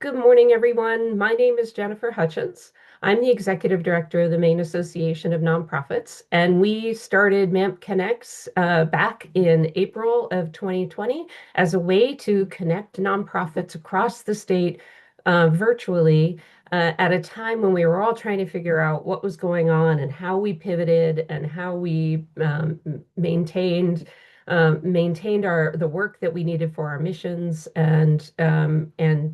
Good morning, everyone. My name is Jennifer Hutchins. I'm the Executive Director of the Maine Association of Nonprofits, and we started MANP Connects back in April of 2020 as a way to connect nonprofits across the state virtually at a time when we were all trying to figure out what was going on and how we pivoted and how we maintained the work that we needed for our missions and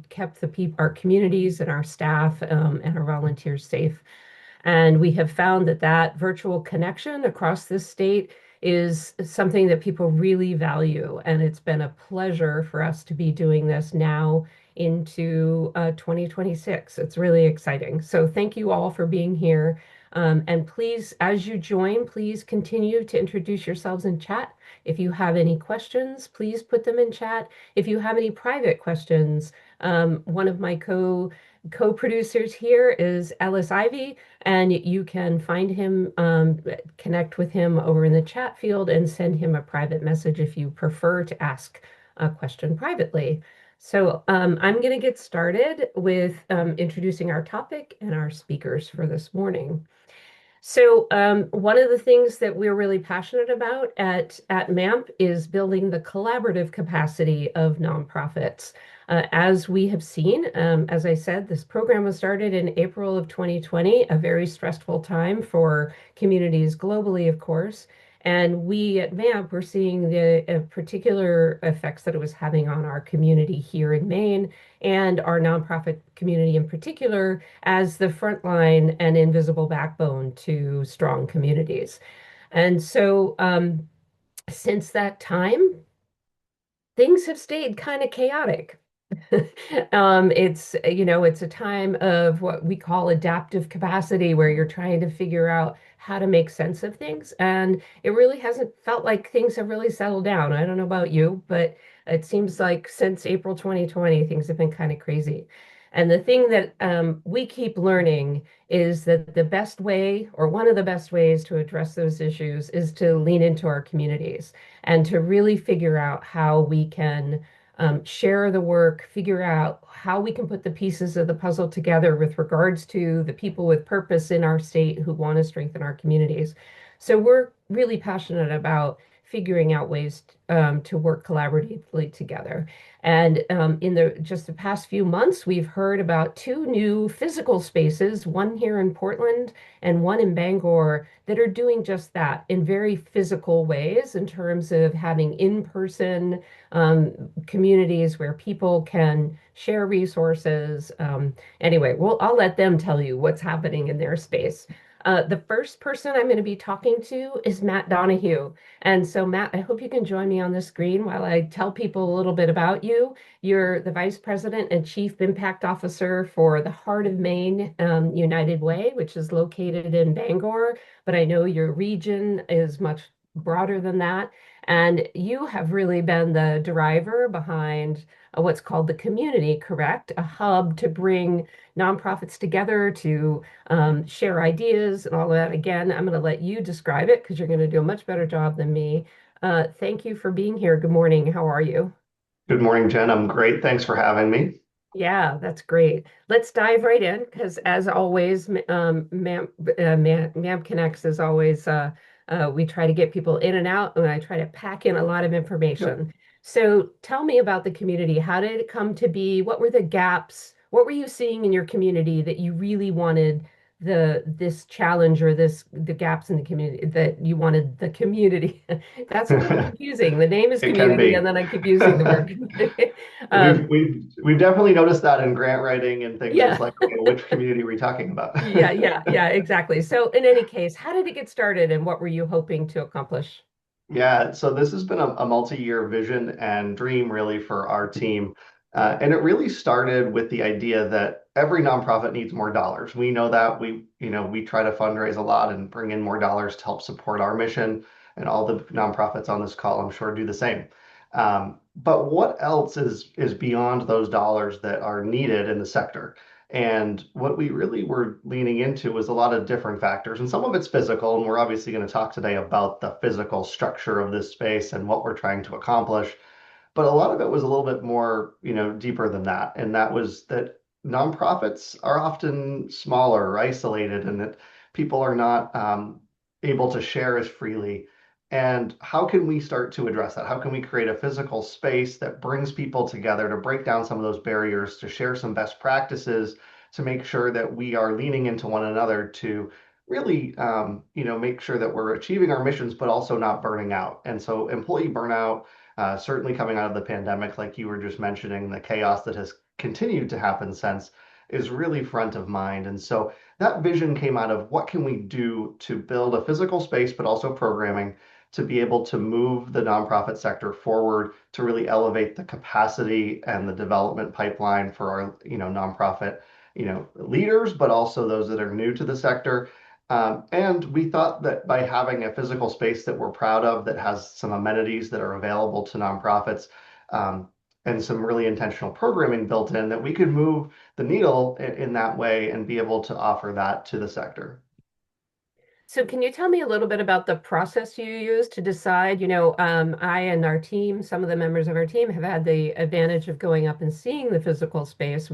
kept our communities and our staff and our volunteers safe. And we have found that that virtual connection across this state is something that people really value. And it's been a pleasure for us to be doing this now into 2026. It's really exciting. So thank you all for being here. And please, as you join, please continue to introduce yourselves in chat. If you have any questions, please put them in chat. If you have any private questions, one of my co-producers here is Ellis Ivy, and you can find him, connect with him over in the chat field and send him a private message if you prefer to ask a question privately. So I'm going to get started with introducing our topic and our speakers for this morning. So one of the things that we're really passionate about at MANP is building the collaborative capacity of nonprofits. As we have seen, as I said, this program was started in April of 2020, a very stressful time for communities globally, of course. And we at MANP were seeing the particular effects that it was having on our community here in Maine and our nonprofit community in particular as the frontline and invisible backbone to strong communities. And so since that time, things have stayed kind of chaotic. It's a time of what we call adaptive capacity, where you're trying to figure out how to make sense of things. And it really hasn't felt like things have really settled down. I don't know about you, but it seems like since April 2020, things have been kind of crazy. And the thing that we keep learning is that the best way, or one of the best ways to address those issues, is to lean into our communities and to really figure out how we can share the work, figure out how we can put the pieces of the puzzle together with regards to the people with purpose in our state who want to strengthen our communities. So we're really passionate about figuring out ways to work collaboratively together. And in just the past few months, we've heard about two new physical spaces, one here in Portland and one in Bangor, that are doing just that in very physical ways in terms of having in-person communities where people can share resources. Anyway, I'll let them tell you what's happening in their space. The first person I'm going to be talking to is Matt Donahue. And so, Matt, I hope you can join me on the screen while I tell people a little bit about you. You're the Vice President and Chief Impact Officer for the Heart of Maine United Way, which is located in Bangor, but I know your region is much broader than that. And you have really been the driver behind what's called the community, correct? A hub to bring nonprofits together to share ideas and all of that. Again, I'm going to let you describe it because you're going to do a much better job than me. Thank you for being here. Good morning. How are you? Good morning, Jen. I'm great. Thanks for having me. Yeah, that's great. Let's dive right in because, as always, MAMP Connects is always, we try to get people in and out, and I try to pack in a lot of Yep. information. So tell me about the community. How did it come to be? What were the gaps? What were you seeing in your community that you really wanted this challenge or the gaps in the community that you wanted the community? That's a little confusing. The name is It can community, and be. then I keep using the word community. We've Um, we've we've definitely noticed that in grant writing and things. It's yeah. like, okay, which community are we talking about? Yeah, exactly. So in any case, how did it get started and what were you hoping to accomplish? Yeah, so this has been a multi-year vision and dream really for our team. And it really started with the idea that every nonprofit needs more dollars. We know that we try to fundraise a lot and bring in more dollars to help support our mission, and all the nonprofits on this call, I'm sure, do the same. But what else is beyond those dollars that are needed in the sector? And what we really were leaning into was a lot of different factors, and some of it's physical. And we're obviously going to talk today about the physical structure of this space and what we're trying to accomplish. But a lot of it was a little bit more, deeper than that. And that was that nonprofits are often smaller or isolated, and that people are not able to share as freely. And how can we start to address that? How can we create a physical space that brings people together to break down some of those barriers, to share some best practices, to make sure that we are leaning into one another to really, make sure that we're achieving our missions, but also not burning out. And so employee burnout, certainly coming out of the pandemic, like you were just mentioning, the chaos that has continued to happen since is really front of mind. And so that vision came out of what can we do to build a physical space, but also programming to be able to move the nonprofit sector forward, to really elevate the capacity and the development pipeline for our, nonprofit, leaders, but also those that are new to the sector. And we thought that by having a physical space that we're proud of, that has some amenities that are available to nonprofits, and some really intentional programming built in, that we could move the needle in that way and be able to offer that to the sector. So can you tell me a little bit about the process you use to decide? I and our team, some of the members of our team have had the advantage of going up and seeing the physical space,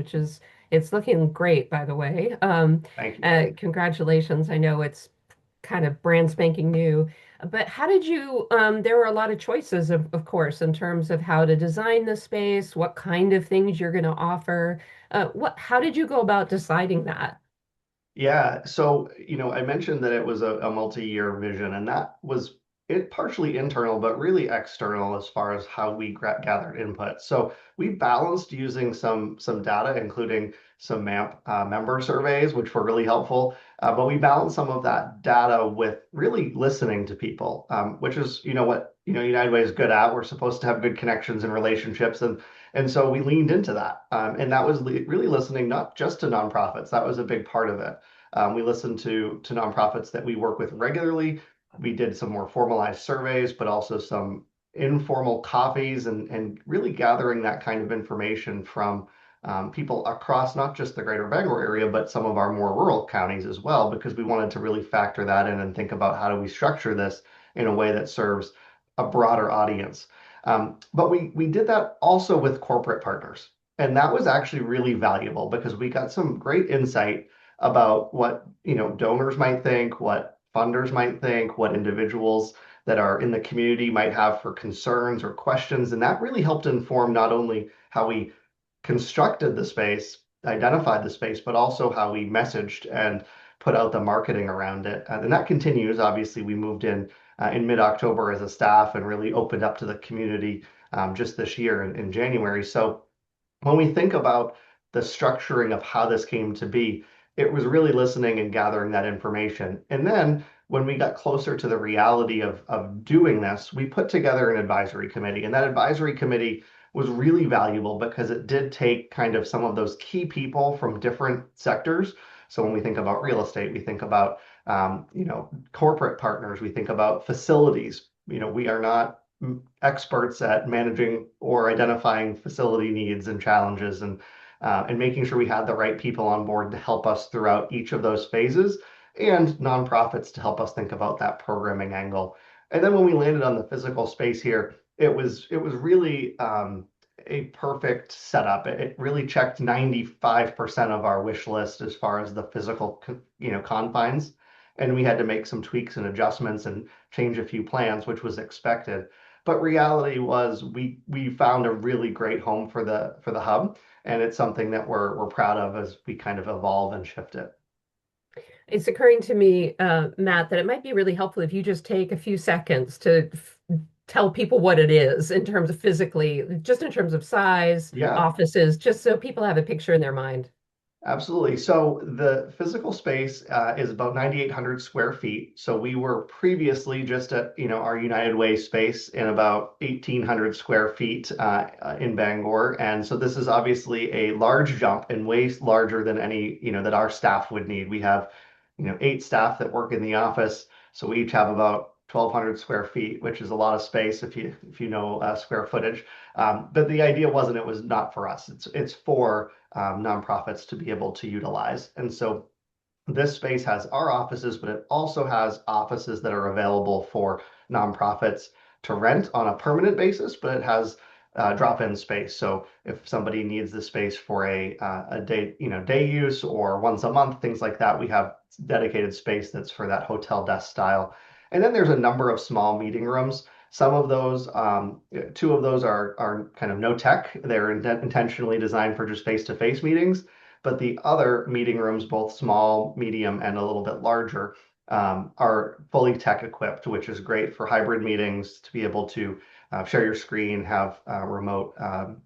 it's looking great, by the way. Thank you. Congratulations. I know it's kind of brand spanking new. But how did you, there were a lot of choices, of course, in terms of how to design the space, what kind of things you're going to offer. How did you go about deciding that? Yeah, so I mentioned that it was a multi-year vision, and that was it partially internal, but really external as far as how we gathered input. So we balanced using some data, including some MAMP member surveys, which were really helpful. But we balanced some of that data with really listening to people, which is what United Way is good at. We're supposed to have good connections and relationships, and so we leaned into that, and that was really listening not just to nonprofits. That was a big part of it. We listened to nonprofits that we work with regularly. We did some more formalized surveys, but also some informal coffees, and really gathering that kind of information from people across not just the greater Bangor area, but some of our more rural counties as well, because we wanted to really factor that in and think about how do we structure this in a way that serves a broader audience. But we did that also with corporate partners. And that was actually really valuable because we got some great insight about what donors might think, what funders might think, what individuals that are in the community might have for concerns or questions. And that really helped inform not only how we constructed the space, identified the space, but also how we messaged and put out the marketing around it. And that continues. Obviously, we moved in mid-October as a staff and really opened up to the community just this year in January. So when we think about the structuring of how this came to be, it was really listening and gathering that information. And then when we got closer to the reality of doing this, we put together an advisory committee. And that advisory committee was really valuable because it did take kind of some of those key people from different sectors. So when we think about real estate, we think about corporate partners, we think about facilities. We are not experts at managing or identifying facility needs and challenges, and making sure we had the right people on board to help us throughout each of those phases, and nonprofits to help us think about that programming angle. And then when we landed on the physical space here, it was really a perfect setup. It really checked 95% of our wish list as far as the physical confines, and we had to make some tweaks and adjustments and change a few plans, which was expected. But reality was we found a really great home for the hub, and it's something that we're proud of as we kind of evolve and shift it. It's occurring to me, Matt, that it might be really helpful if you just take a few seconds to tell people what it is in terms of physically, just in terms of size, Yeah. offices, just so people have a picture in their mind. Absolutely. So the physical space is about 9,800 square feet. So we were previously just at our United Way space in about 1,800 square feet in Bangor, and so this is obviously a large jump and way larger than any that our staff would need. We have 8 staff that work in the office, so we each have about 1,200 square feet, which is a lot of space if you know square footage. But the idea wasn't it was not for us. It's for nonprofits to be able to utilize. And so this space has our offices, but it also has offices that are available for nonprofits to rent on a permanent basis, but it has drop-in space. So if somebody needs the space for a day, day use or once a month, things like that, we have dedicated space that's for that hotel desk style. And then there's a number of small meeting rooms. Some of those, two of those are kind of no tech. They're intentionally designed for just face-to-face meetings. But the other meeting rooms, both small, medium, and a little bit larger, are fully tech equipped, which is great for hybrid meetings to be able to share your screen, have remote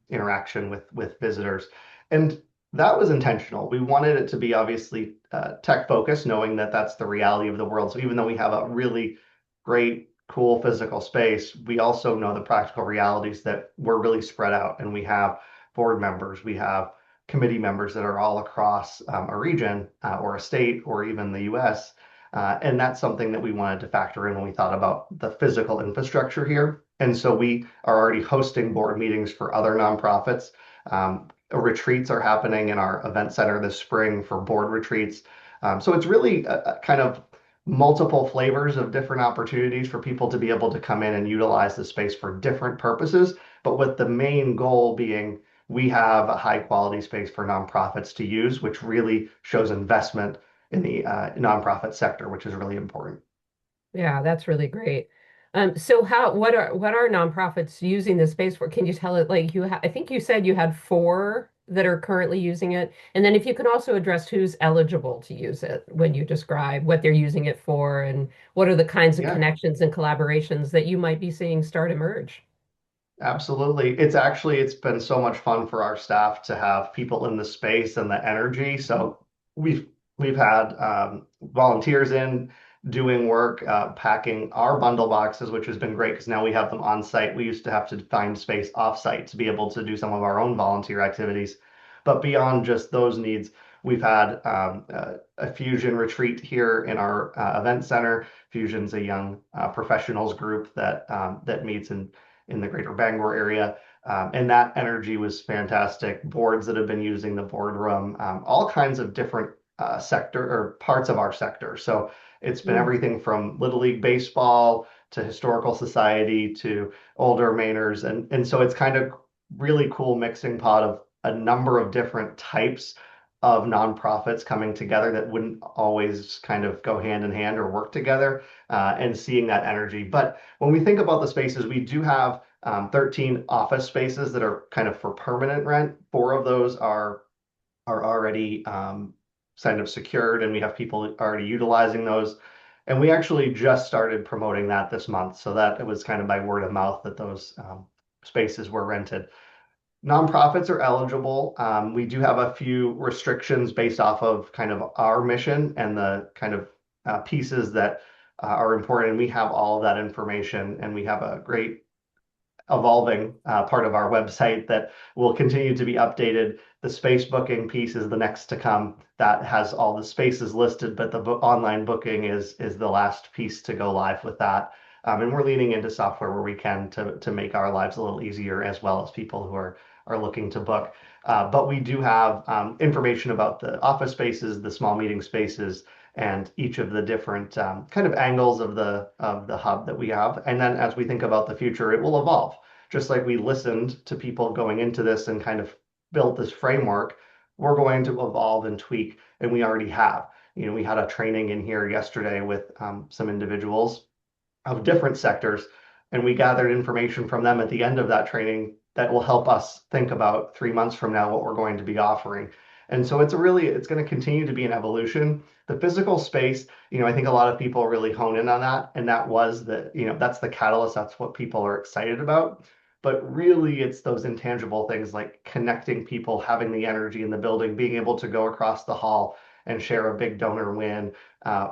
interaction with visitors. And that was intentional. We wanted it to be obviously tech focused, knowing that that's the reality of the world. So even though we have a really great, cool physical space, we also know the practical realities that we're really spread out and we have board members, we have committee members that are all across a region or a state or even the US. And that's something that we wanted to factor in when we thought about the physical infrastructure here. And so we are already hosting board meetings for other nonprofits. Retreats are happening in our event center this spring for board retreats. So it's really a kind of multiple flavors of different opportunities for people to be able to come in and utilize the space for different purposes, but with the main goal being we have a high quality space for nonprofits to use, which really shows investment in the nonprofit sector, which is really important. Yeah, that's really great. So what are nonprofits using this space for? Can you tell it like I think you said you had four that are currently using it. And then if you could also address who's eligible to use it when you describe what they're using it for and what are the kinds of Yeah. connections and collaborations that you might be seeing start emerge. Absolutely. It's been so much fun for our staff to have people in the space and the energy. So we've had volunteers in doing work, packing our bundle boxes, which has been great because now we have them on site. We used to have to find space off site to be able to do some of our own volunteer activities. But beyond just those needs, we've had a Fusion retreat here in our event center. Fusion's a young professionals group that meets in the greater Bangor area. And that energy was fantastic. Boards that have been using the boardroom, all kinds of different sector or parts of our sector. So it's been Mm. everything from Little League Baseball to Historical Society to older Mainers. And so it's kind of really cool mixing pot of a number of different types of nonprofits coming together that wouldn't always kind of go hand in hand or work together and seeing that energy. But when we think about the spaces, we do have 13 office spaces that are kind of for permanent rent. Four of those are already kind of secured, and we have people already utilizing those. And we actually just started promoting that this month, so that it was kind of by word of mouth that those spaces were rented. Nonprofits are eligible. We do have a few restrictions based off of kind of our mission and the kind of pieces that are important. And we have all of that information, and we have a great evolving part of our website that will continue to be updated. The space booking piece is the next to come. That has all the spaces listed, but the online booking is the last piece to go live with that. And we're leaning into software where we can to make our lives a little easier as well as people who are looking to book. But we do have information about the office spaces, the small meeting spaces, and each of the different kind of angles of the hub that we have. And then as we think about the future, it will evolve. Just like we listened to people going into this and kind of built this framework, we're going to evolve and tweak, and we already have. We had a training in here yesterday with some individuals of different sectors, and we gathered information from them at the end of that training that will help us think about 3 months from now what we're going to be offering. And so it's going to continue to be an evolution. The physical space, I think a lot of people really hone in on that, and that's the catalyst. That's what people are excited about. But really, it's those intangible things like connecting people, having the energy in the building, being able to go across the hall and share a big donor win,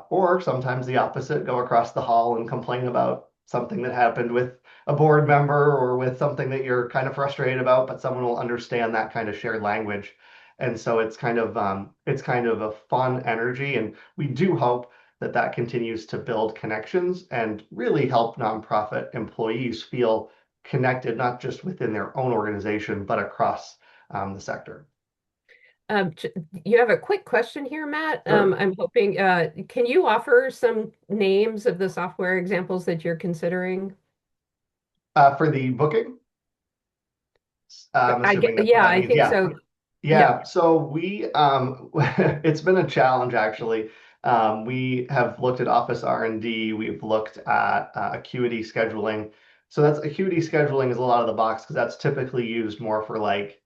or sometimes the opposite, go across the hall and complain about something that happened with a board member or with something that you're kind of frustrated about, but someone will understand that kind of shared language. And so it's kind of a fun energy, and we do hope that that continues to build connections and really help nonprofit employees feel connected, not just within their own organization, but across the sector. You have a quick question here, Matt. Sure. I'm hoping, can you offer some names of the software examples that you're considering? For the booking, I'm assuming that's what Yeah, that I means. think Yeah. so. Yeah. Yeah, so we it's been a challenge actually. We have looked at office R&D, we've looked at acuity scheduling. So that's acuity scheduling is a lot of the box because that's typically used more for like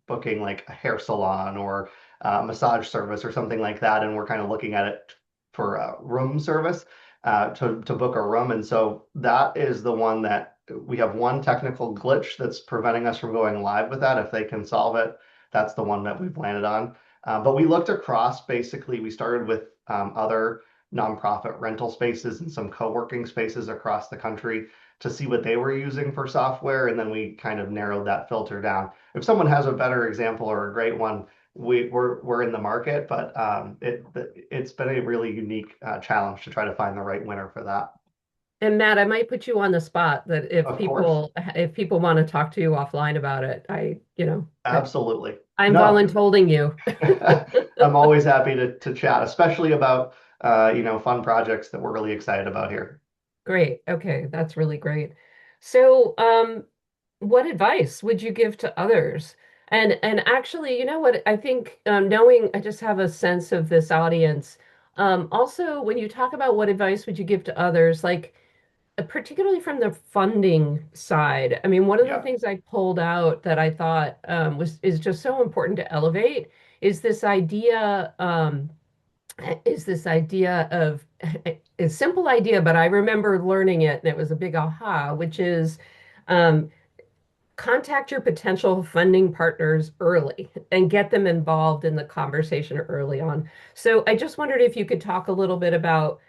booking like a hair salon or massage service or something like that. And we're kind of looking at it for room service to book a room. And so that is the one that we have one technical glitch that's preventing us from going live with that. If they can solve it, that's the one that we've landed on. But we looked across, basically, we started with other nonprofit rental spaces and some co-working spaces across the country to see what they were using for software. And then we kind of narrowed that filter down. If someone has a better example or a great one, we're in the market, but it's been a really unique challenge to try to find the right winner for that. And Matt, I might put you on the spot that Of course, if people want to talk to you offline about it, absolutely. I'm No, voluntolding you. I'm always happy to chat, especially about fun projects that we're really excited about here. Great. Okay, that's really great. So, what advice would you give to others? And actually, you know what? I think knowing I just have a sense of this audience. Also, when you talk about what advice would you give to others, like particularly from the funding side, I mean, one of the Yeah. things I pulled out that I thought is just so important to elevate is this idea. Is this idea of a simple idea, but I remember learning it and it was a big aha, which is um, contact your potential funding partners early and get them involved in the conversation early on. So I just wondered if you could talk a little bit about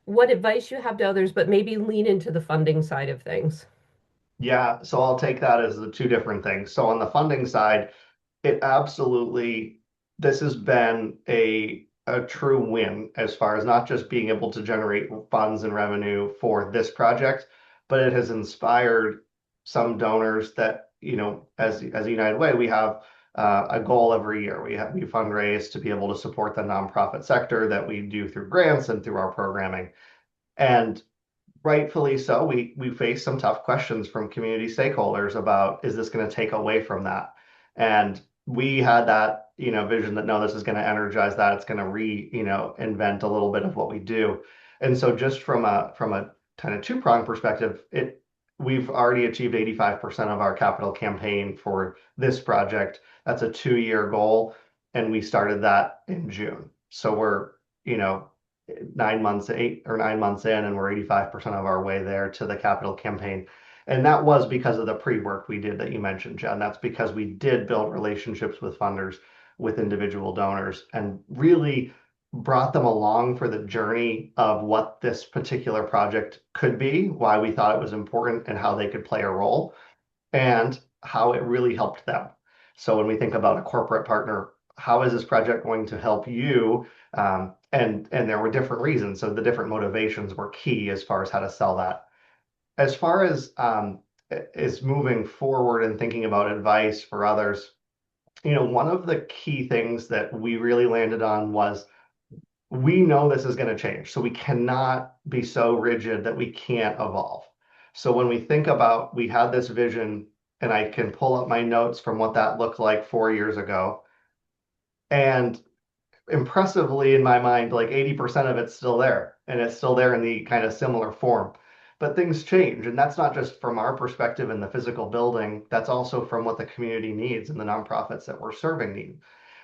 what advice you have to others, but maybe lean into the funding side of things. Yeah, so I'll take that as the two different things. So on the funding side, it absolutely, this has been a true win as far as not just being able to generate funds and revenue for this project, but it has inspired some donors that, as a United Way, we have a goal every year. We fundraise to be able to support the nonprofit sector that we do through grants and through our programming. And rightfully so, we face some tough questions from community stakeholders about, is this going to take away from that? And we had that, vision that no, this is going to energize that. It's going to invent a little bit of what we do. And so just from a kind of two-pronged perspective, we've already achieved 85% of our capital campaign for this project. That's a 2-year goal, and we started that in June. So we're, you know, 9 months, 8 or 9 months in, and we're 85% of our way there to the capital campaign. And that was because of the pre-work we did that you mentioned, Jen. That's because we did build relationships with funders, with individual donors, and really brought them along for the journey of what this particular project could be, why we thought it was important, and how they could play a role, and how it really helped them. So when we think about a corporate partner, how is this project going to help you? And there were different reasons. So the different motivations were key as far as how to sell that. As far as is moving forward and thinking about advice for others, one of the key things that we really landed on was we know this is going to change. So we cannot be so rigid that we can't evolve. So when we think about, we had this vision, and I can pull up my notes from what that looked like 4 years ago. And impressively in my mind, like 80% of it's still there, and it's still there in the kind of similar form. But things change, and that's not just from our perspective in the physical building, that's also from what the community needs and the nonprofits that we're serving need.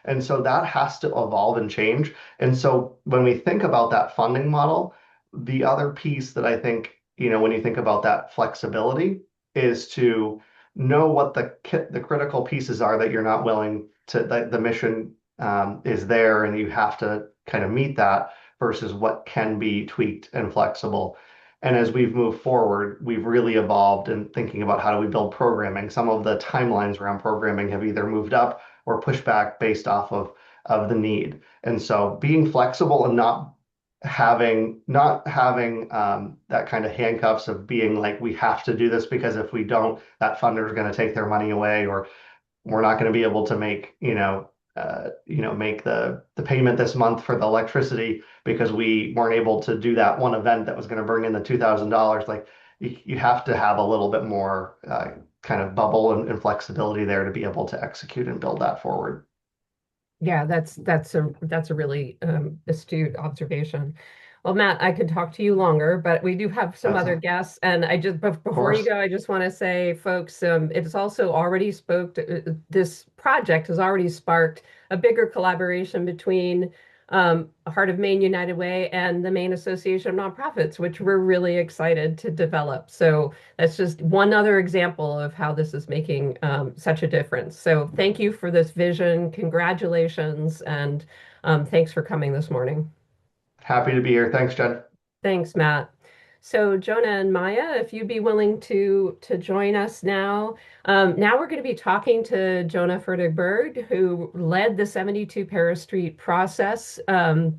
And so that has to evolve and change. And so when we think about that funding model, the other piece that I think, when you think about that flexibility is to know what the critical pieces are that you're not willing to, the mission is there, and you have to kind of meet that versus what can be tweaked and flexible. And as we've moved forward, we've really evolved in thinking about how do we build programming. Some of the timelines around programming have either moved up or pushed back based off of the need. And so being flexible and not having that kind of handcuffs of being like, we have to do this because if we don't, that funder is going to take their money away, or we're not going to be able to make the payment this month for the electricity because we weren't able to do that one event that was going to bring in the $2,000. Like you have to have a little bit more kind of bubble and flexibility there to be able to execute and build that forward. Yeah, that's a really astute observation. Well, Matt, I could talk to you longer, but we do have some That's other of guests, and before you course. go, I just want to say, folks, it's also already this project has already sparked a bigger collaboration between Heart of Maine United Way and the Maine Association of Nonprofits, which we're really excited to develop. So that's just one other example of how this is making such a difference. So thank you for this vision. Congratulations, and thanks for coming this morning. Happy to be here. Thanks, Jen. Thanks, Matt. So Jonah and Maya, if you'd be willing to join us now. Now we're going to be talking to Jonah Fertig-Burd, who led the 72 Paris Street process. And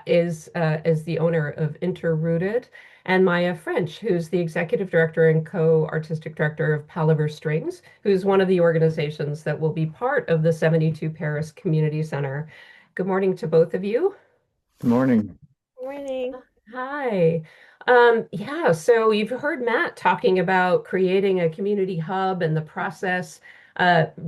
is the owner of InterRooted, and Maya French, who's the executive director and co-artistic director of Palaver Strings, who's one of the organizations that will be part of the 72 Paris Community Center. Good morning to both of you. Good morning. Morning. Hi. Yeah, so you've heard Matt talking about creating a community hub and the process.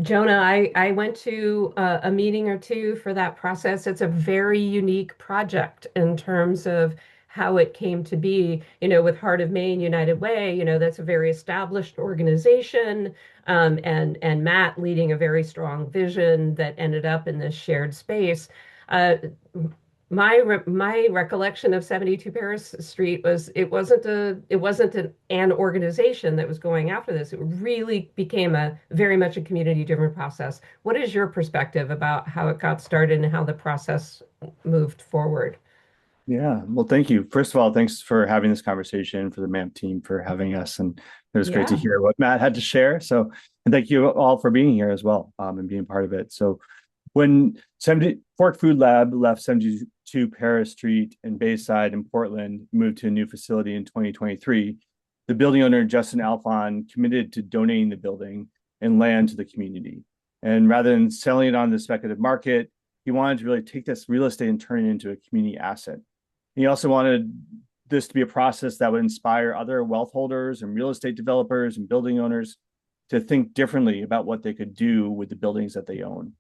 Jonah, I went to a meeting or two for that process. It's a very unique project in terms of how it came to be, with Heart of Maine United Way, that's a very established organization, and Matt leading a very strong vision that ended up in this shared space. Uh, my recollection of 72 Paris Street was it wasn't an organization that was going after this. It really became a very much a community driven process. What is your perspective about how it got started and how the process moved forward? Yeah, well, thank you. First of all, thanks for having this conversation, for the MAMP team for having us. And it was great to Yeah. hear what Matt had to share. So, and thank you all for being here as well, and being part of it. So, when 70 Fork Food Lab left 72 Paris Street in Bayside in Portland, moved to a new facility in 2023, the building owner, Justin Alfon, committed to donating the building and land to the community. And rather than selling it on the speculative market, he wanted to really take this real estate and turn it into a community asset. He also wanted this to be a process that would inspire other wealth holders and real estate developers and building owners to think differently about what they could do with the buildings that they own.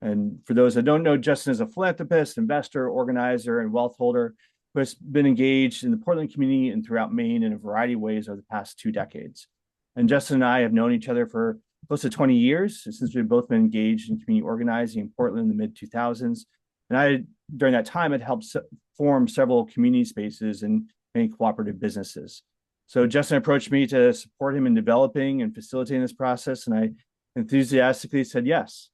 And for those that don't know, Justin is a philanthropist, investor, organizer, and wealth holder who has been engaged in the Portland community and throughout Maine in a variety of ways over the past 2 decades. And Justin and I have known each other for close to 20 years since we've both been engaged in community organizing in Portland in the mid 2000s. And I, during that time, had helped form several community spaces and many cooperative businesses. So Justin approached me to support him in developing and facilitating this process, and I enthusiastically said yes.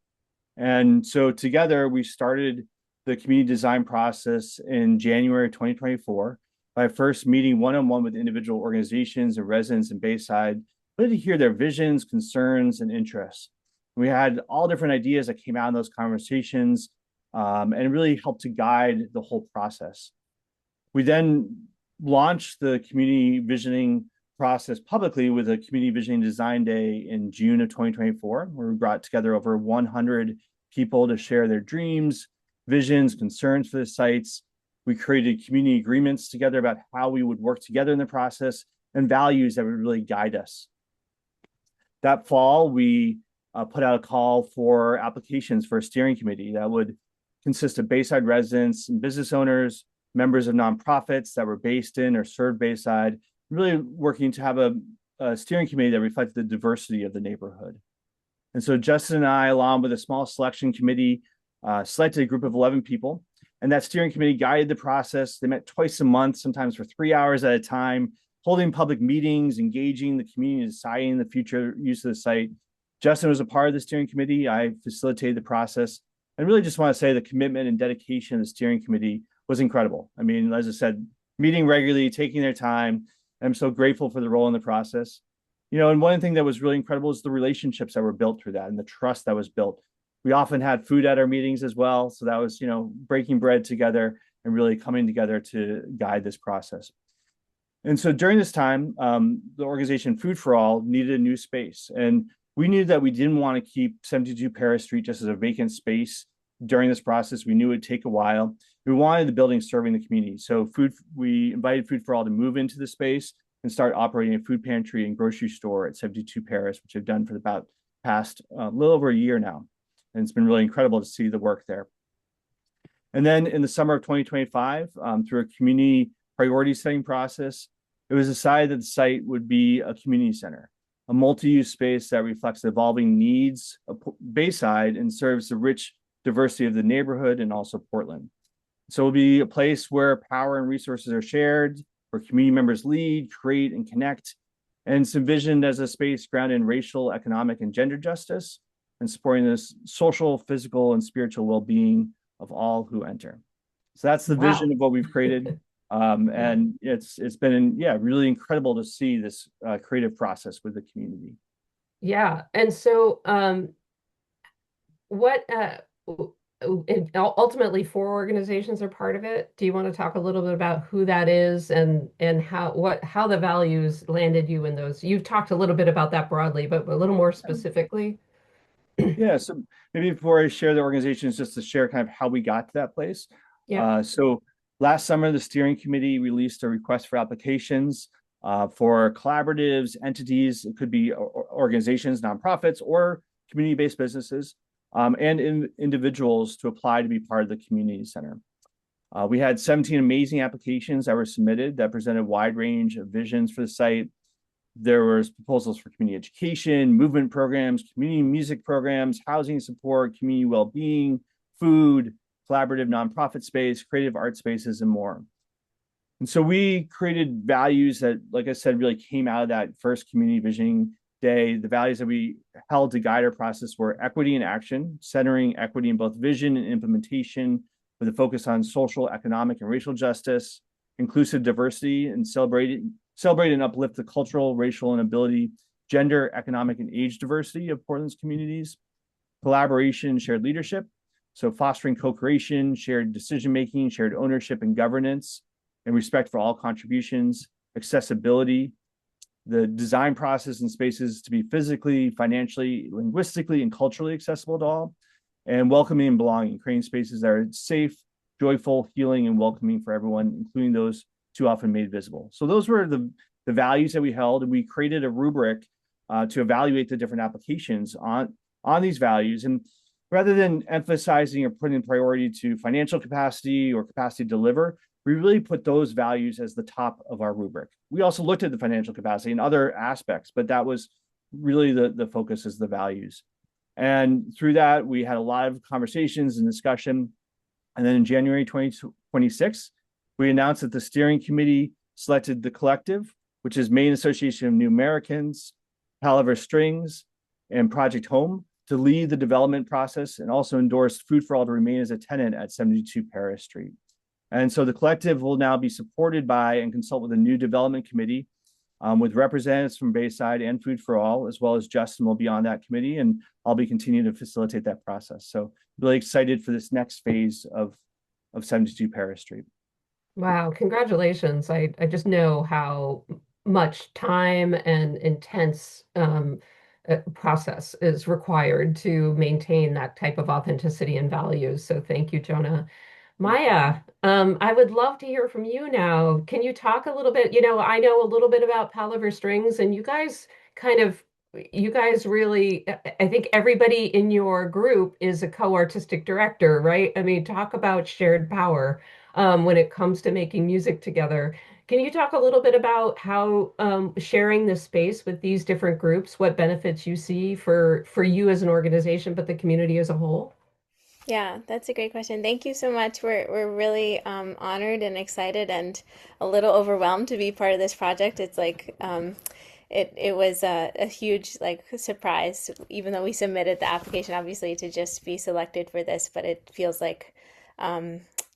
And so together we started the community design process in January 2024 by first meeting one-on-one with individual organizations and residents in Bayside, really to hear their visions, concerns, and interests. We had all different ideas that came out in those conversations, and it really helped to guide the whole process. We then launched the community visioning process publicly with a community visioning design day in June of 2024, where we brought together over 100 people to share their dreams, visions, concerns for the sites. We created community agreements together about how we would work together in the process and values that would really guide us. That fall, we put out a call for applications for a steering committee that would consist of Bayside residents and business owners, members of nonprofits that were based in or served Bayside, really working to have a steering committee that reflected the diversity of the neighborhood. And so Justin and I, along with a small selection committee, selected a group of 11 people. And that steering committee guided the process. They met twice a month, sometimes for 3 hours at a time, holding public meetings, engaging the community, deciding the future use of the site. Justin was a part of the steering committee. I facilitated the process. And really just want to say the commitment and dedication of the steering committee was incredible. I mean, as I said, meeting regularly, taking their time. I'm so grateful for the role in the process. And one thing that was really incredible is the relationships that were built through that and the trust that was built. We often had food at our meetings as well. So that was, breaking bread together and really coming together to guide this process. And so during this time, the organization Food for All needed a new space. And we knew that we didn't want to keep 72 Paris Street just as a vacant space during this process. We knew it would take a while. We wanted the building serving the community. So we invited Food for All to move into the space and start operating a food pantry and grocery store at 72 Paris, which I've done for about past little over a year now. And it's been really incredible to see the work there. And then in the summer of 2025, through a community priority setting process, it was decided that the site would be a community center, a multi-use space that reflects the evolving needs of Bayside and serves the rich diversity of the neighborhood and also Portland. So it'll be a place where power and resources are shared, where community members lead, create, and connect. And it's envisioned as a space grounded in racial, economic, and gender justice, and supporting this social, physical, and spiritual well-being of all who enter. So that's the Wow. vision of what we've created. And it's been, really incredible to see this creative process with the community. Yeah. And so what ultimately four organizations are part of it. Do you want to talk a little bit about who that is and how the values landed you in those? You've talked a little bit about that broadly, but a little more specifically. Yeah, so maybe before I share the organizations, just to share kind of how we got to that place. Yeah. So last summer, the steering committee released a request for applications for collaboratives, entities. It could be organizations, nonprofits, or community-based businesses, and individuals to apply to be part of the community center. We had 17 amazing applications that were submitted that presented a wide range of visions for the site. There was proposals for community education, movement programs, community music programs, housing support, community well-being, food, collaborative nonprofit space, creative art spaces, and more. And so we created values that, like I said, really came out of that first community visioning day. The values that we held to guide our process were equity in action, centering equity in both vision and implementation with a focus on social, economic, and racial justice, inclusive diversity, and celebrate and uplift the cultural, racial, and ability, gender, economic, and age diversity of Portland's communities, collaboration, shared leadership, so fostering co-creation, shared decision-making, shared ownership and governance, and respect for all contributions, accessibility, the design process and spaces to be physically, financially, linguistically, and culturally accessible to all, and welcoming and belonging, creating spaces that are safe, joyful, healing, and welcoming for everyone, including those too often made visible. So those were the values that we held, and we created a rubric to evaluate the different applications on these values. And rather than emphasizing or putting priority to financial capacity or capacity to deliver, we really put those values as the top of our rubric. We also looked at the financial capacity and other aspects, but that was really the focus is the values. And through that, we had a lot of conversations and discussion. And then in January 2026, we announced that the steering committee selected the collective, which is Maine Association of New Americans, Palaver Strings, and Project Home, to lead the development process and also endorsed Food for All to remain as a tenant at 72 Parris Street. And so the collective will now be supported by and consult with a new development committee with representatives from Bayside and Food for All, as well as Justin will be on that committee, and I'll be continuing to facilitate that process. So really excited for this next phase of 72 Parris Street. Wow, congratulations. I just know how much time and intense process is required to maintain that type of authenticity and values. So thank you, Jonah. Maya, I would love to hear from you now. Can you talk a little bit? I know a little bit about Palaver Strings, and you guys really, I think everybody in your group is a co-artistic director, right? I mean, talk about shared power when it comes to making music together. Can you talk a little bit about how sharing this space with these different groups, what benefits you see for you as an organization, but the community as a whole? Yeah, that's a great question. Thank you so much. We're really honored and excited and a little overwhelmed to be part of this project. It's like it was a huge like surprise, even though we submitted the application obviously to just be selected for this, but it feels like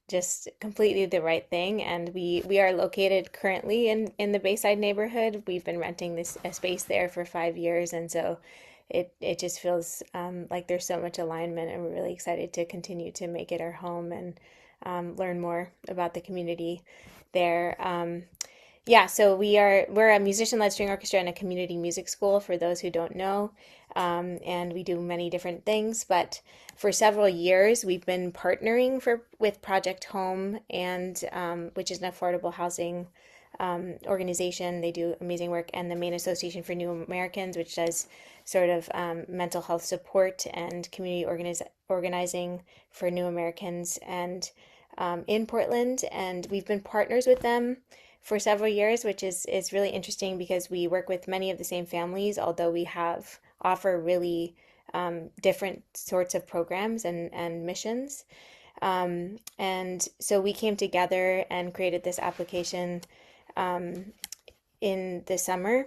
just completely the right thing. And we are located currently in the Bayside neighborhood. We've been renting a space there for 5 years, and so it just feels like there's so much alignment, and we're really excited to continue to make it our home and learn more about the community there. Yeah, so we're a musician-led string orchestra and a community music school for those who don't know, and we do many different things. But for several years, we've been partnering with Project Home, and which is an affordable housing organization. They do amazing work, and the Maine Association for New Americans, which does sort of mental health support and community organizing for New Americans, and in Portland. And we've been partners with them for several years, which is really interesting because we work with many of the same families, although we have offer really different sorts of programs and missions. And so we came together and created this application um, in the summer,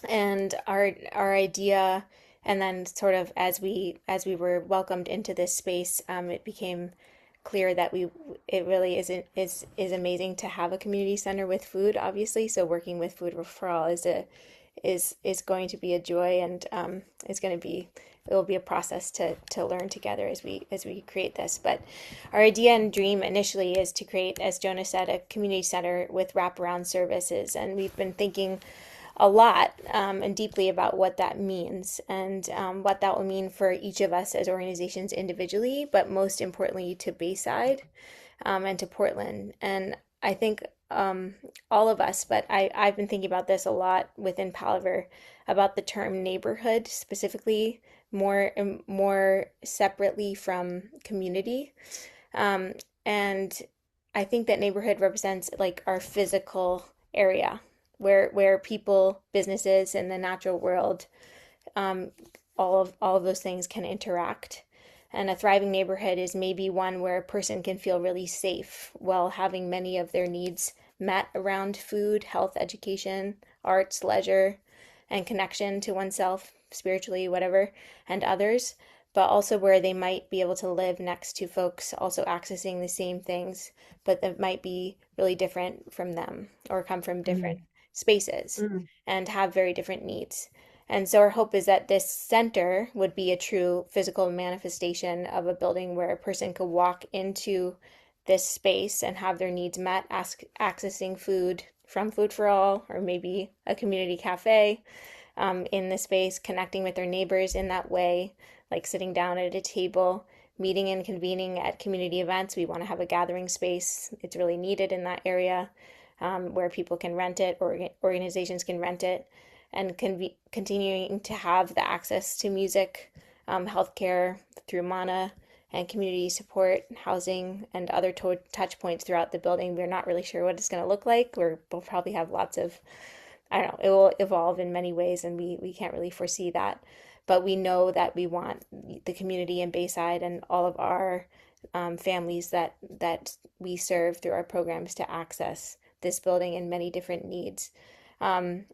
and our idea, and then sort of as we were welcomed into this space, it became clear that it really is amazing to have a community center with food, obviously. So working with Food for All is going to be a joy, and it will be a process to learn together as we create this. But our idea and dream initially is to create, as Jonah said, a community center with wraparound services, and we've been thinking a lot and deeply about what that means, and what that will mean for each of us as organizations individually, but most importantly to Bayside and to Portland. And I think all of us, but I've been thinking about this a lot within Palaver, about the term neighborhood specifically, more separately from community. Um, and I think that neighborhood represents like our physical area where people, businesses, and the natural world, um, all of those things can interact. And a thriving neighborhood is maybe one where a person can feel really safe while having many of their needs met around food, health, education, arts, leisure, and connection to oneself, spiritually, whatever, and others, but also where they might be able to live next to folks also accessing the same things, but that might be really different from them or come from different Mm, spaces mm, and have very different needs. And so our hope is that this center would be a true physical manifestation of a building where a person could walk into this space and have their needs met, accessing food from Food for All, or maybe a community cafe in the space, connecting with their neighbors in that way, like sitting down at a table, meeting and convening at community events. We want to have a gathering space. It's really needed in that area, where people can rent it, or organizations can rent it, and continuing to have the access to music, healthcare through MANA, and community support, housing, and other touch points throughout the building. We're not really sure what it's going to look like. We'll probably have lots of, I don't know, it will evolve in many ways, and we can't really foresee that. But we know that we want the community in Bayside and all of our families that we serve through our programs to access this building and many different needs. And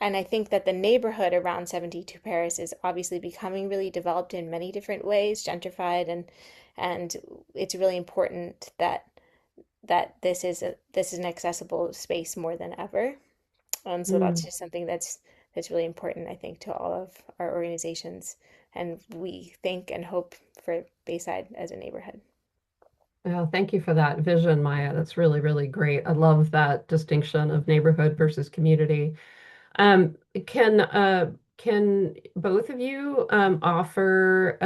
I think that the neighborhood around 72 Paris is obviously becoming really developed in many different ways, gentrified, and it's really important that this is an accessible space more than ever. So that's mm. just something that's really important, I think, to all of our organizations, and we think and hope for Bayside as a neighborhood. Well, thank you for that vision, Maya. That's really, really great. I love that distinction of neighborhood versus community. Um, can can both of you offer,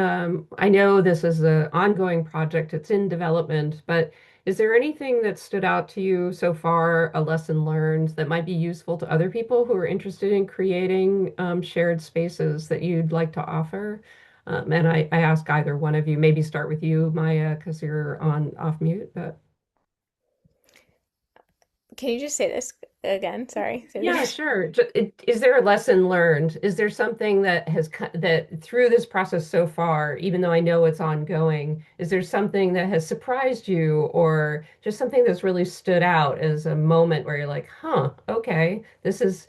I know this is an ongoing project, it's in development, but is there anything that stood out to you so far, a lesson learned that might be useful to other people who are interested in creating shared spaces that you'd like to offer? And I ask either one of you, maybe start with you, Maya, because you're on off mute, but Can you just say this again? Sorry. Say yeah, this. sure. Is there a lesson learned? Is there something that that through this process so far, even though I know it's ongoing, is there something that has surprised you, or just something that's really stood out as a moment where you're like, huh, okay, this is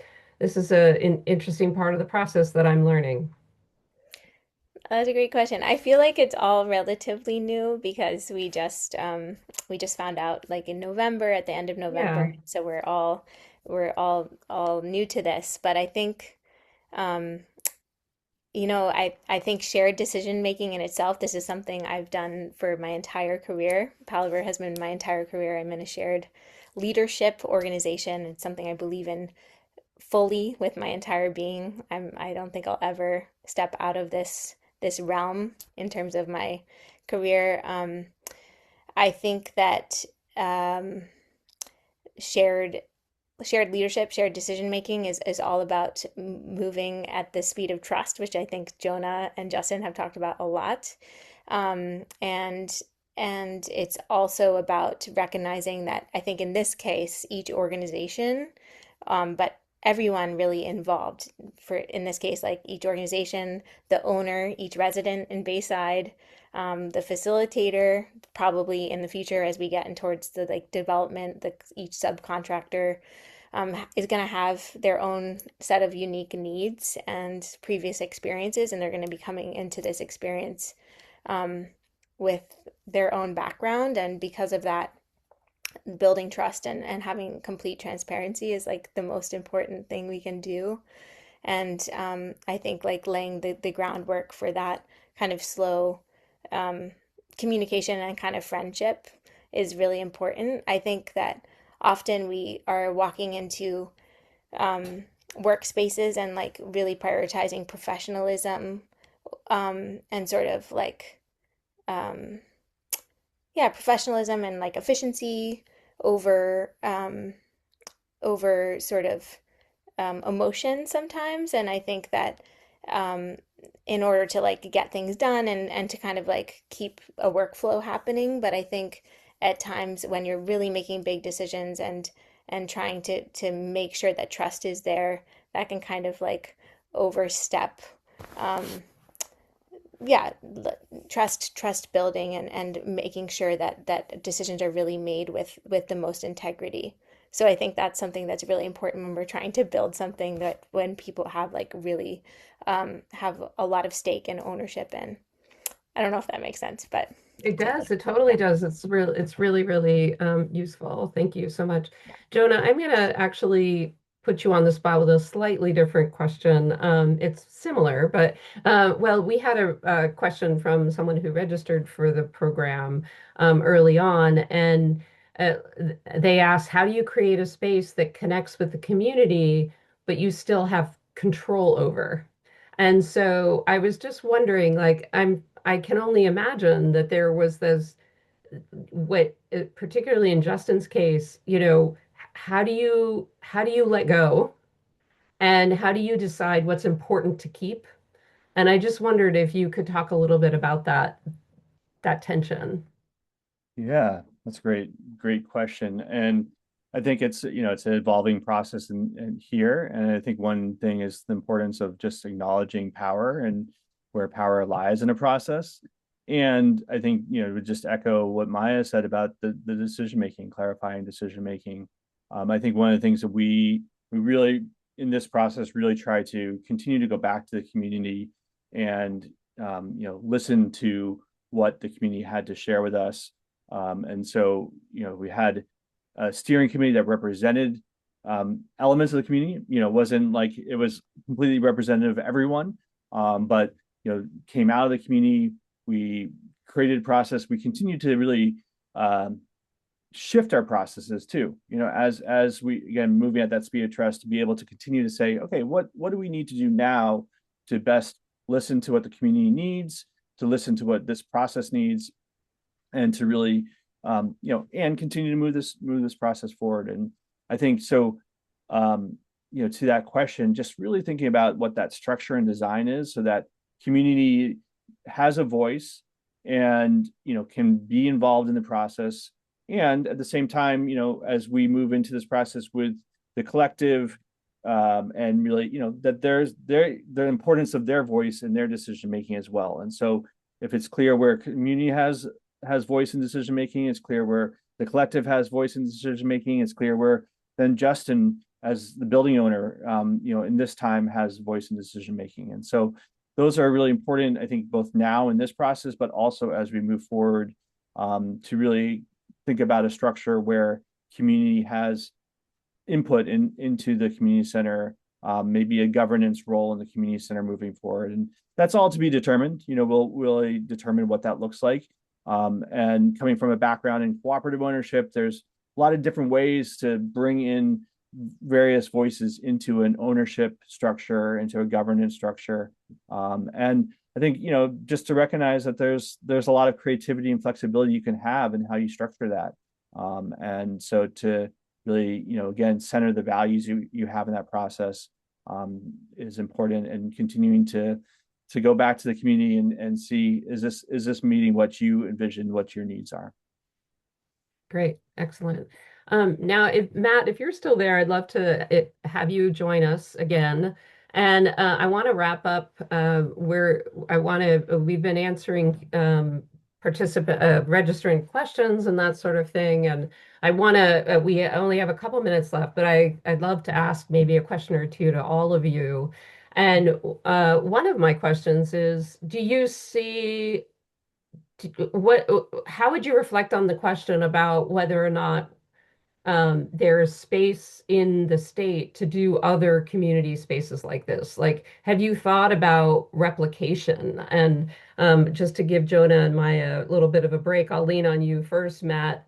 an interesting part of the process that I'm learning. That's a great question. I feel like it's all relatively new because we just found out like in November, at the end of November. Yeah. So we're all new to this. But I think um I think shared decision making in itself, this is something I've done for my entire career. Palaver has been my entire career. I'm in a shared leadership organization. It's something I believe in fully with my entire being. I don't think I'll ever step out of this realm in terms of my career. I think that um, shared shared leadership, shared decision making is all about moving at the speed of trust, which I think Jonah and Justin have talked about a lot. Um, and and it's also about recognizing that I think in this case, each organization, but everyone really involved, for in this case, like each organization, the owner, each resident in Bayside, the facilitator, probably in the future as we get in towards the like development, each subcontractor is going to have their own set of unique needs and previous experiences, and they're going to be coming into this experience um, with their own background. And because of that, building trust and having complete transparency is like the most important thing we can do. And I think like laying the groundwork for that kind of slow um, communication and kind of friendship is really important. I think that often we are walking into workspaces and like really prioritizing professionalism and sort of like um, yeah, professionalism and like efficiency over over sort of emotion sometimes. And I think that um, in order to like get things done and to kind of like keep a workflow happening, but I think at times when you're really making big decisions and trying to make sure that trust is there, that can kind of like overstep um, yeah, trust building and making sure that decisions are really made with the most integrity. So I think that's something that's really important when we're trying to build something that when people have like really have a lot of stake and ownership in. I don't know if that makes sense, but It does. It yeah. totally does. It's really, really useful. Thank you so much. Jonah, I'm gonna actually put you on the spot with a slightly different question. It's similar, but well, we had a question from someone who registered for the program early on, and uh, they asked, how do you create a space that connects with the community, but you still have control over? And so I was just wondering, like, I can only imagine that there was this, what, particularly in Justin's case, how do you let go, and how do you decide what's important to keep? And I just wondered if you could talk a little bit about that tension. Yeah, that's great. Great question. And I think it's an evolving process in here. And I think one thing is the importance of just acknowledging power and where power lies in a process. And I think, it would just echo what Maya said about the decision making, clarifying decision making. I think one of the things that we really in this process really try to continue to go back to the community and listen to what the community had to share with us. And so, we had a steering committee that represented elements of the community. It wasn't like it was completely representative of everyone, but came out of the community. We created a process. We continue to really shift our processes too. As we again moving at that speed of trust to be able to continue to say, okay, what do we need to do now to best listen to what the community needs, to listen to what this process needs, and to really and continue to move this process forward. And I think so to that question, just really thinking about what that structure and design is so that community has a voice and can be involved in the process. And at the same time, as we move into this process with the collective, and really that there's the importance of their voice and their decision making as well. And so if it's clear where community has voice in decision making, it's clear where the collective has voice in decision making, it's clear where then Justin as the building owner in this time has voice in decision making. And so those are really important, I think, both now in this process, but also as we move forward, to really think about a structure where community has input into the community center, maybe a governance role in the community center moving forward. And that's all to be determined. We'll really determine what that looks like. And coming from a background in cooperative ownership, there's a lot of different ways to bring in various voices into an ownership structure, into a governance structure. And I think, just to recognize that there's a lot of creativity and flexibility you can have in how you structure that. And so to really, again, center the values you have in that process is important, and continuing to go back to the community and see, is this meeting what you envisioned, what your needs are. Great, excellent. Now, Matt, if you're still there, I'd love to have you join us again. And I want to wrap up where I want to. We've been answering participant registering questions and that sort of thing, and I want to. We only have a couple minutes left, but I'd love to ask maybe a question or two to all of you. And one of my questions is, do you see what, how would you reflect on the question about whether or not there's space in the state to do other community spaces like this? Like, have you thought about replication? And just to give Jonah and Maya a little bit of a break, I'll lean on you first, Matt.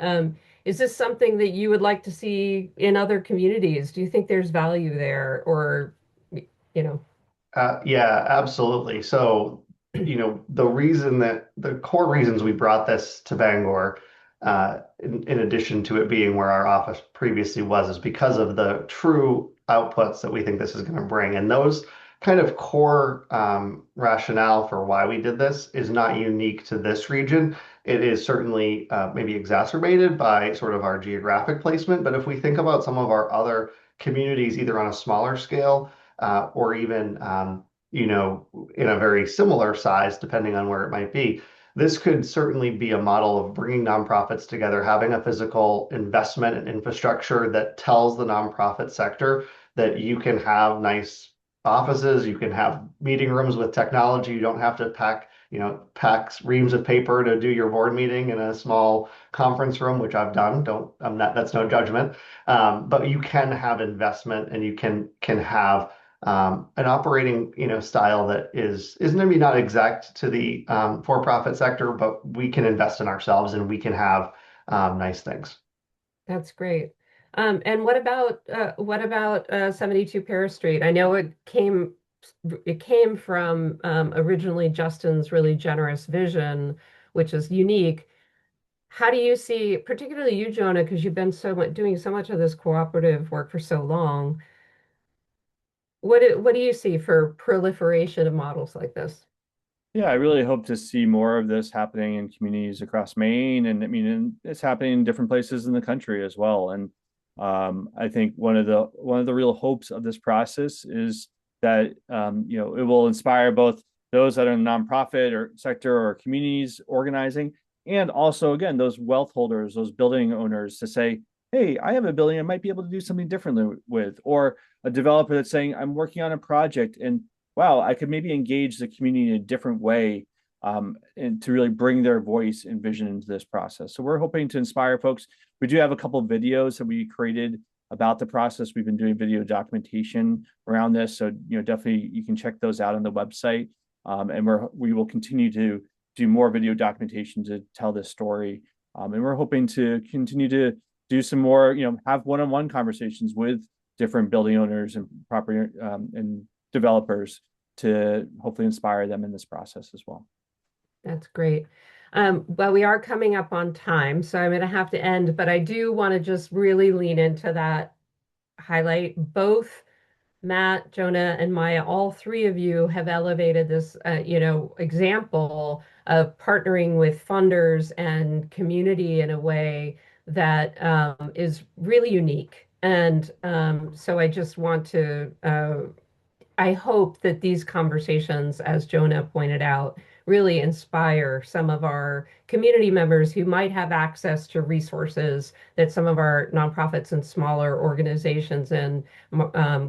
Is this something that you would like to see in other communities? Do you think there's value there, or, you know? Yeah, absolutely. So, the core reasons we brought this to Bangor, in addition to it being where our office previously was, is because of the true outputs that we think this is going to bring. And those kind of core rationale for why we did this is not unique to this region. It is certainly maybe exacerbated by sort of our geographic placement. But if we think about some of our other communities, either on a smaller scale, or even in a very similar size, depending on where it might be. This could certainly be a model of bringing nonprofits together, having a physical investment and infrastructure that tells the nonprofit sector that you can have nice offices, you can have meeting rooms with technology. You don't have to pack reams of paper to do your board meeting in a small conference room, which I've done. I'm not, that's no judgment. But you can have investment, and you can have an operating, style that is maybe not exact to the for-profit sector, but we can invest in ourselves and we can have nice things. That's great. And what about 72 Paris Street? I know it came from originally Justin's really generous vision, which is unique. How do you see, particularly you, Jonah, because you've been doing so much of this cooperative work for so long? What do you see for proliferation of models like this? Yeah, I really hope to see more of this happening in communities across Maine, and I mean, it's happening in different places in the country as well. And I think one of the real hopes of this process is that it will inspire both those that are in the nonprofit or sector or communities organizing, and also again those wealth holders, those building owners, to say, "Hey, I have a building I might be able to do something differently with," or a developer that's saying, "I'm working on a project and wow, I could maybe engage the community in a different way, and to really bring their voice and vision into this process." So we're hoping to inspire folks. We do have a couple of videos that we created about the process. We've been doing video documentation around this, so definitely you can check those out on the website. And we will continue to do more video documentation to tell this story. And we're hoping to continue to do some more, have one-on-one conversations with different building owners and property and developers to hopefully inspire them in this process as well. That's great. Well, we are coming up on time, so I'm going to have to end, but I do want to just really lean into that, highlight both Matt, Jonah, and Maya. All three of you have elevated this, example of partnering with funders and community in a way that is really unique. And so I just want to I hope that these conversations, as Jonah pointed out, really inspire some of our community members who might have access to resources that some of our nonprofits and smaller organizations and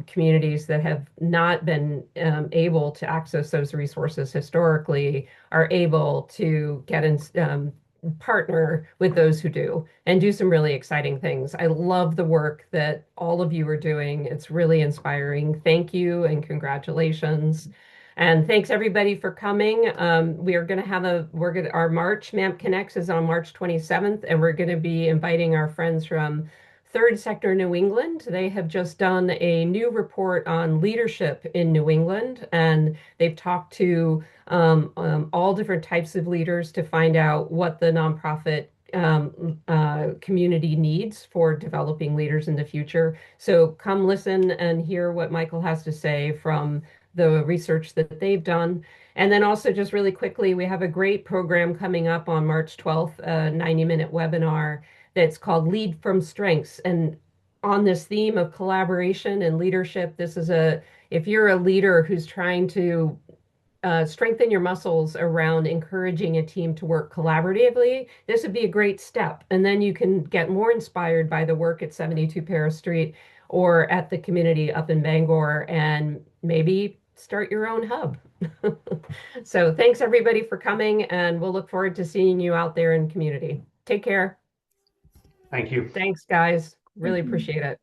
communities that have not been able to access those resources historically are able to get in, partner with those who do and do some really exciting things. I love the work that all of you are doing. It's really inspiring. Thank you and congratulations. And thanks everybody for coming. We are going to have our March MANP Connects is on March 27th, and we're going to be inviting our friends from Third Sector New England. They have just done a new report on leadership in New England, and they've talked to all different types of leaders to find out what the nonprofit community needs for developing leaders in the future. So come listen and hear what Michael has to say from the research that they've done. And then also just really quickly, we have a great program coming up on March 12th, a 90-minute webinar that's called Lead from Strengths. And on this theme of collaboration and leadership, if you're a leader who's trying to strengthen your muscles around encouraging a team to work collaboratively, this would be a great step. And then you can get more inspired by the work at 72 Paris Street or at the community up in Bangor and maybe start your own hub. So thanks everybody for coming, and we'll look forward to seeing you out there in community. Take care. Thank you. Thanks, guys. Really Thank you. appreciate it.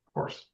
Of course.